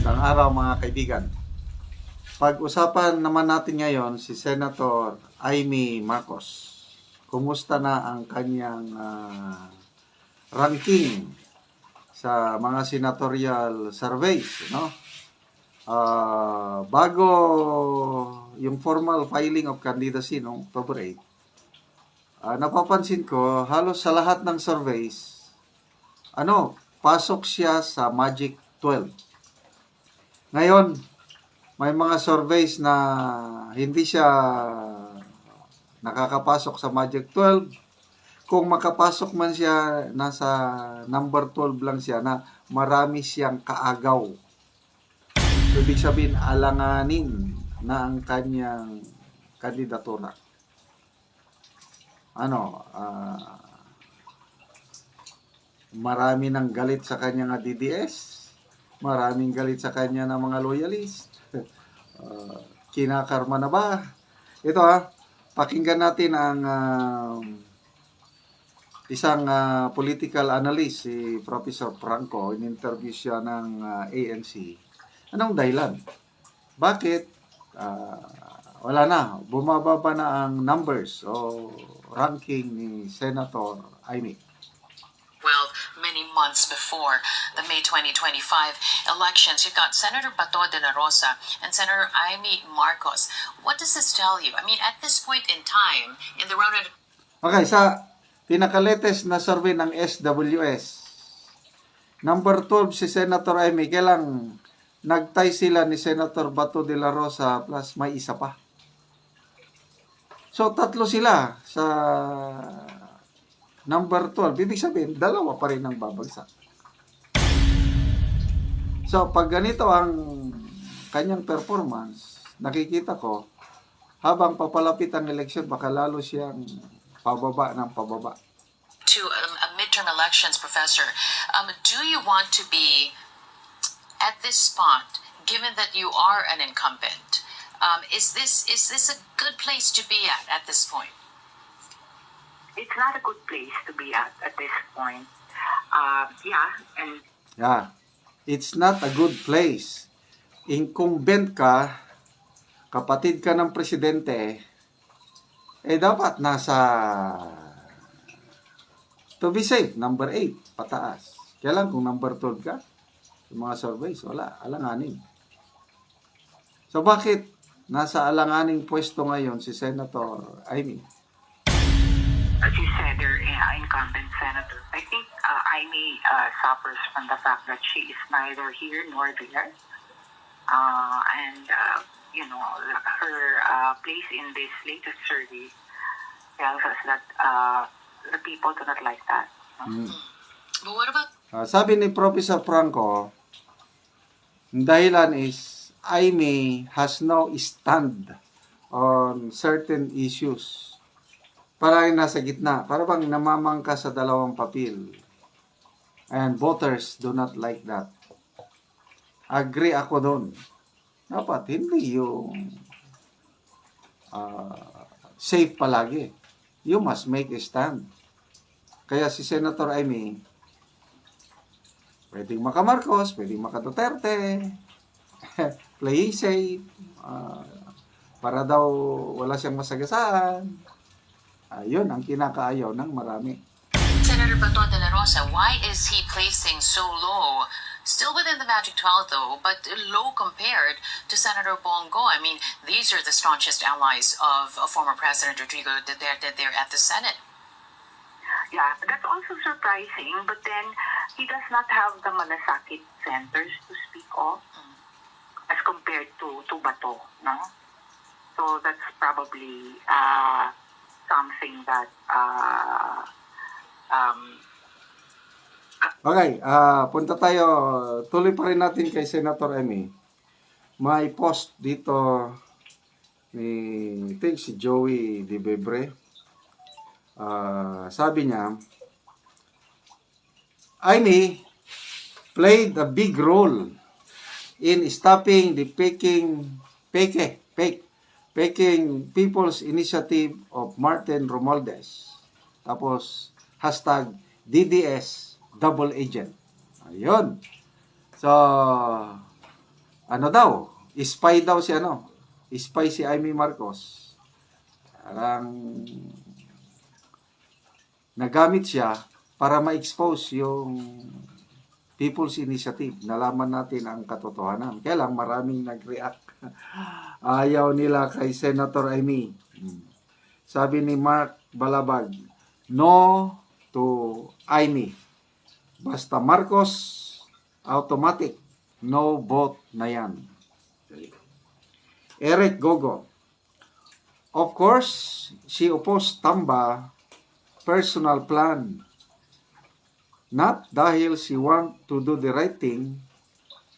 Magandang araw mga kaibigan. Pag-usapan naman natin ngayon si Senator Amy Marcos. Kumusta na ang kanyang ranking sa mga senatorial surveys, no? Bago yung formal filing of candidacy noong October 8, napapansin ko halos sa lahat ng surveys, pasok siya sa Magic 12. Ngayon, may mga surveys na hindi siya nakakapasok sa Magic 12. Kung makapasok man siya, nasa number 12 lang siya na marami siyang kaagaw. Ibig sabihin, alanganin na ang kanyang kandidatura. Marami nang galit sa kanyang DDS. Maraming galit sa kanya ng mga loyalist. Kinakarma na ba? Ito pakinggan natin ang isang political analyst, si Professor Franco. In-interview siya ng ANC. Anong dahilan? Bakit wala na, bumababa na ang numbers o ranking ni Senator Amy? Well, many months before the May 2025 elections, you've got Senator Bato de la Rosa and Senator Amy Marcos. What does this tell you? I mean, at this point in time, in the round of... Okay, sa pinaka-latest na survey ng SWS, number 12 si Senator Amy, kailang nagtay sila ni Senator Bato de la Rosa plus may isa pa. So, tatlo sila sa number 12. Ibig sabihin, dalawa pa rin ang babagsak. So, pag ganito ang kanyang performance, nakikita ko, habang papalapit ang eleksyon, baka lalo siyang pababa ng pababa. To midterm elections, Professor, do you want to be at this spot, given that you are an incumbent? Is this a good place to be at this point? It's not a good place to be at this point. It's not a good place. Incumbent ka, kapatid ka ng presidente, dapat nasa, to be safe, number 8, pataas. Kaya lang kung number 12 ka, yung mga surveys, wala, alanganin. So bakit nasa alanganing pwesto ngayon si Senator Amy? As you said, they're incumbent senator. I think Amy suffers from the fact that she is neither here nor there. Her place in this latest survey tells us that the people do not like that. But what about... Sabi ni Professor Franco, ang dahilan is Amy has no stand on certain issues. Parang nasa gitna. Parang bang namamangka sa dalawang papel. And voters do not like that. Agree ako doon. Dapat hindi yung safe palagi. You must make a stand. Kaya si Senator Amy, pwedeng maka-Marcos, pwedeng maka-Duterte, play safe, para daw wala siyang masagasaan. Yun ang kinakaayaw ng marami. Senator Bato de la Rosa, why is he placing so low? Still within the Magic 12 though, but low compared to Senator Bongo. I mean, these are the staunchest allies of former President Rodrigo Duterte there at the Senate. Yeah, that's also surprising, but then he does not have the malasakit centers to speak of as compared to Bato, no? So that's probably something that Okay, punta tayo. Tuloy pa rin natin kay Senator Amy. May post dito ni si Joey De Bebre. Sabi niya, Amy played a big role in stopping the Peking People's Initiative of Martin Romualdez. Tapos, #DDS Double Agent. Ayun. So, ano daw, spy daw si spy si Amy Marcos. Parang nagamit siya para ma-expose yung People's Initiative. Nalaman natin ang katotohanan. Kaya lang maraming nag-react. Ayaw nila kay Senator Amy. Sabi ni Mark Balabag, no to Amy. Basta Marcos, automatic, no vote na yan. Eric Gogo, of course, she opposed Tamba personal plan. Not dahil she want to do the right thing,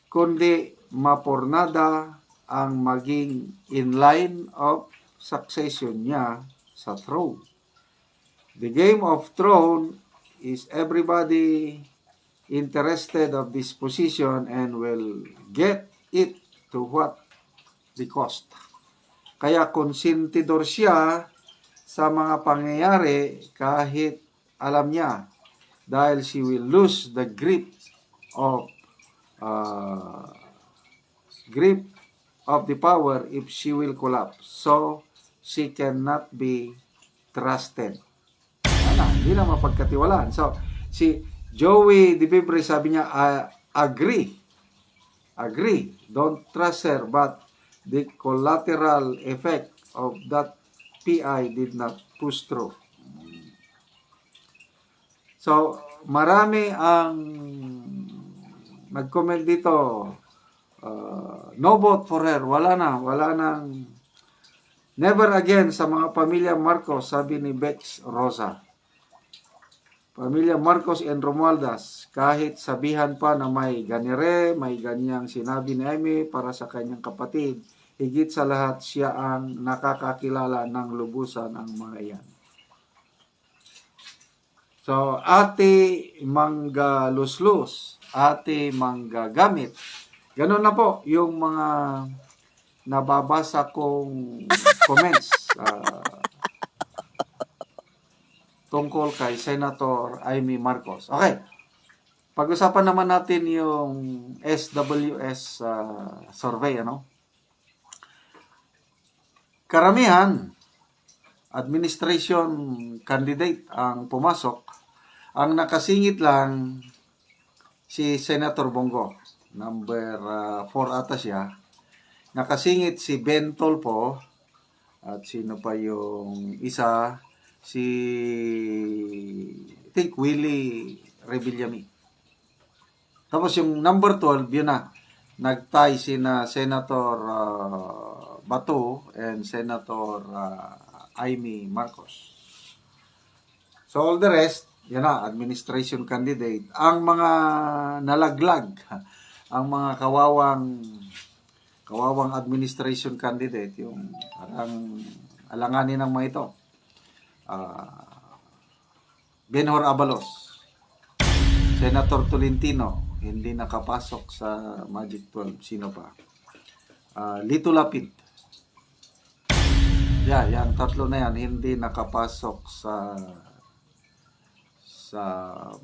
kundi mapornada ang maging in line of succession niya sa throne. The Game of Throne is everybody interested of this position and will get it to what the cost. Kaya konsentidor siya sa mga pangyayari kahit alam niya dahil she will lose the grip of the power if she will collapse. So, she cannot be trusted. Hindi na mapagkatiwalaan. So, si Joey Dibibre sabi niya, agree. Don't trust her, but the collateral effect of that PI did not push through. So, marami ang nag-comment dito, no vote for her, wala nang never again sa mga pamilya Marcos, sabi ni Bex Rosa. Pamilya Marcos and Romualdez, kahit sabihan pa na may ganire, may ganyang sinabi ni Amy para sa kanyang kapatid, higit sa lahat siya ang nakakakilala ng lubusan ang mga yan. So, ate manggaluslus, ate manggagamit. Ganun na po yung mga nababasa kong comments tungkol kay Senator Amy Marcos. Okay. Pag-usapan naman natin yung SWS survey, Karamihan, administration candidate ang pumasok. Ang nakasingit lang si Senator Bongo. Number 4 ata siya. Nakasingit si Ben Tolpo. At sino pa yung isa? I think Willie Rebillami. Tapos yung number 12, yun na. Nagtay sina Senator Bato and Senator Amy Marcos. So all the rest, yan na, administration candidate. Ang mga nalaglag, ang mga kawawang administration candidate, yung parang alanganin ng mga ito. Benhur Abalos, Senator Tolentino, hindi nakapasok sa Magic 12. Sino pa? Lito Lapid. Yan tatlo na yan, hindi nakapasok sa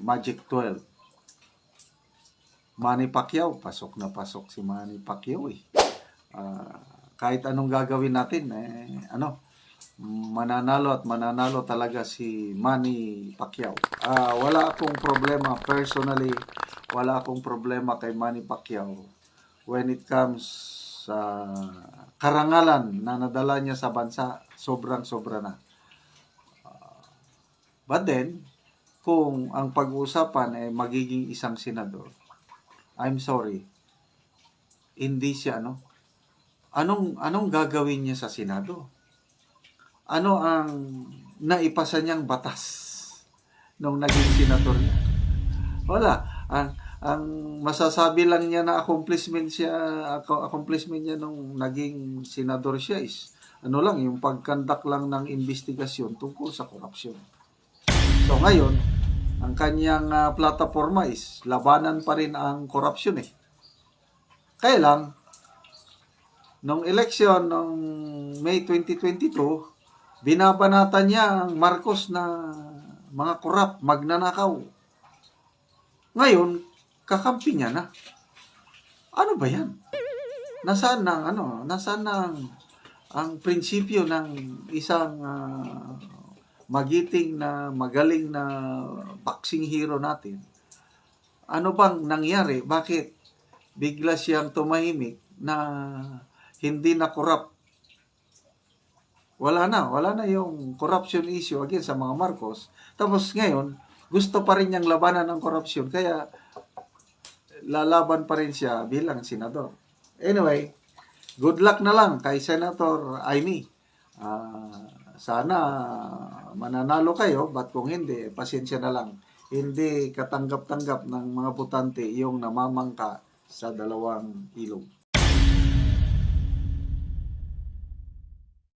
Magic 12. Manny Pacquiao, pasok na pasok si Manny Pacquiao eh. Kahit anong gagawin natin, mananalo at mananalo talaga si Manny Pacquiao. Wala akong problema personally, wala akong problema kay Manny Pacquiao when it comes sa karangalan na nadala niya sa bansa, sobrang-sobra na. But then, kung ang pag-uusapan ay magiging isang senador, I'm sorry, hindi siya anong gagawin niya sa Senado? Ano ang naipasa niyang batas nung naging senador niya? Wala. Ang masasabi lang niya na accomplishment niya nung naging senador siya is yung pagkandak lang ng investigasyon tungkol sa korupsyon. So ngayon, ang kanyang plataforma is labanan pa rin ang korupsyon eh. Kaya lang, nung election nung May 2022, binabanatan niya ang Marcos na mga korap, magnanakaw. Ngayon, kakampi niya na. Ano ba yan? nasaan ang prinsipyo ng isang magiting na magaling na boxing hero natin? Ano bang nangyari? Bakit bigla siyang tumahimik na hindi na corrupt? Wala na yung corruption issue again sa mga Marcos. Tapos ngayon, gusto pa rin niyang labanan ng corruption, kaya lalaban pa rin siya bilang senador. Anyway, good luck na lang kay Senator Amy. Sana mananalo kayo, but kung hindi, pasensya na lang. Hindi katanggap-tanggap ng mga botante yung namamangka sa dalawang ilog.